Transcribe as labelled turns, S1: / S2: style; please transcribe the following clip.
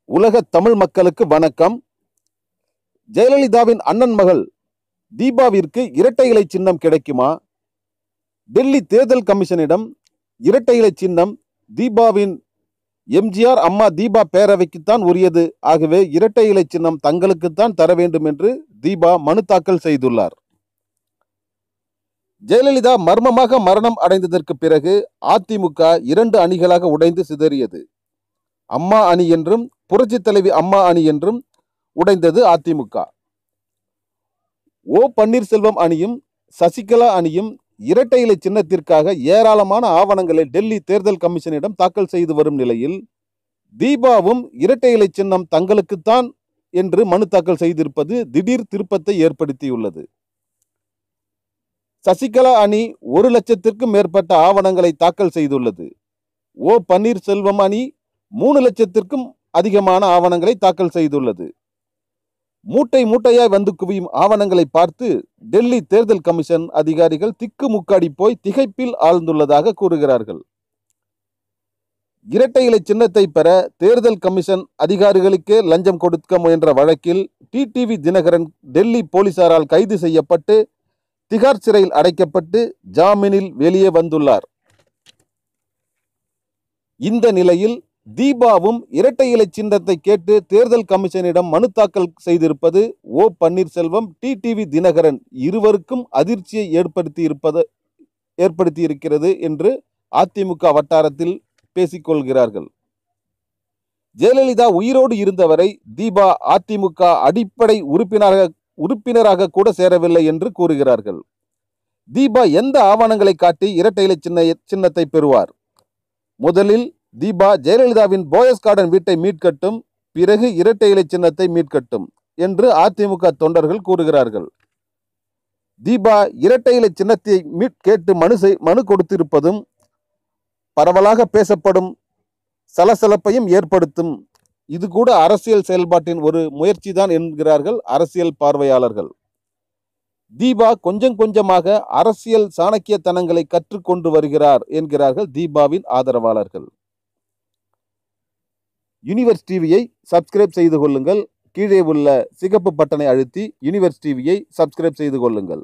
S1: உலக தமிழ் மக்களுக்கு வணக்கம். ஜெயலலிதாவின் அண்ணன் மகள் தீபாவிற்கு இரட்டை இலை சின்னம் கிடைக்குமா? டெல்லி தேர்தல் கமிஷனிடம் இரட்டை இலை சின்னம் தீபாவின் எம்ஜிஆர் அம்மா தீபா பேரவைக்குத்தான் உரியது, ஆகவே இரட்டை இலை சின்னம் தங்களுக்குத்தான் தர வேண்டும் என்று தீபா மனு தாக்கல் செய்துள்ளார். ஜெயலலிதா மர்மமாக மரணம் அடைந்ததற்கு பிறகு அதிமுக 2 அணிகளாக உடைந்து சிதறியது. அம்மா அணி என்றும் புரட்சி தலைவி அம்மா அணி என்றும் உடைந்தது அதிமுக. ஓ பன்னீர்செல்வம் அணியும் சசிகலா அணியும் இரட்டை இலை சின்னத்திற்காக ஏராளமான ஆவணங்களை டெல்லி தேர்தல் கமிஷனிடம் தாக்கல் செய்து வரும் நிலையில் தீபாவும் இரட்டை இலை சின்னம் தங்களுக்குத்தான் என்று மனு தாக்கல் செய்திருப்பது திடீர் திருப்பத்தை ஏற்படுத்தியுள்ளது. சசிகலா அணி 1 லட்சத்திற்கும் மேற்பட்ட ஆவணங்களை தாக்கல் செய்துள்ளது. ஓ பன்னீர்செல்வம் அணி 3 லட்சத்திற்கும் அதிகமான ஆவணங்களை தாக்கல் செய்துள்ளது. மூட்டை மூட்டையாய் வந்து குவியும் ஆவணங்களை பார்த்து டெல்லி தேர்தல் கமிஷன் அதிகாரிகள் திக்கு முக்காடி போய் திகைப்பில் ஆழ்ந்துள்ளதாக கூறுகிறார்கள். இரட்டை இலை சின்னத்தை பெற தேர்தல் கமிஷன் அதிகாரிகளுக்கே லஞ்சம் கொடுக்க முயன்ற வழக்கில் டிடிவி தினகரன் டெல்லி போலீசாரால் கைது செய்யப்பட்டு திகார் சிறையில் அடைக்கப்பட்டு ஜாமீனில் வெளியே வந்துள்ளார். இந்த நிலையில் தீபாவும் இரட்டை இலை சின்னத்தை கேட்டு தேர்தல் கமிஷனிடம் மனு தாக்கல் செய்திருப்பது ஓ பன்னீர்செல்வம், டிடிவி தினகரன் இருவருக்கும் அதிர்ச்சியை ஏற்படுத்தியிருக்கிறது என்று அதிமுக வட்டாரத்தில் பேசிக்கொள்கிறார்கள். ஜெயலலிதா உயிரோடு இருந்தவரை தீபா அதிமுக அடிப்படை உறுப்பினராக கூட சேரவில்லை என்று கூறுகிறார்கள். தீபா எந்த ஆவணங்களை காட்டி இரட்டை இலை சின்னத்தை பெறுவார்? முதலில் தீபா ஜெயலலிதாவின் போயஸ் கார்டன் வீட்டை மீட்கட்டும், பிறகு இரட்டை இலை சின்னத்தை மீட்கட்டும் என்று அதிமுக தொண்டர்கள் கூறுகிறார்கள். தீபா இரட்டை இலை சின்னத்தை கேட்டு மனு கொடுத்திருப்பதும் பரவலாக பேசப்படும் சலசலப்பையும் ஏற்படுத்தும். இது கூட அரசியல் செயல்பாட்டின் ஒரு முயற்சி தான் என்கிறார்கள் அரசியல் பார்வையாளர்கள். தீபா கொஞ்சம் கொஞ்சமாக அரசியல் சாணக்கியத்தனங்களை கற்றுக்கொண்டு வருகிறார் என்கிறார்கள் தீபாவின் ஆதரவாளர்கள். யூனிவர்ஸ் டிவியை சப்ஸ்கிரைப் செய்து கொள்ளுங்கள். கீழே உள்ள சிகப்பு பட்டனை அழுத்தி யூனிவர்ஸ் டிவியை சப்ஸ்கிரைப் செய்து கொள்ளுங்கள்.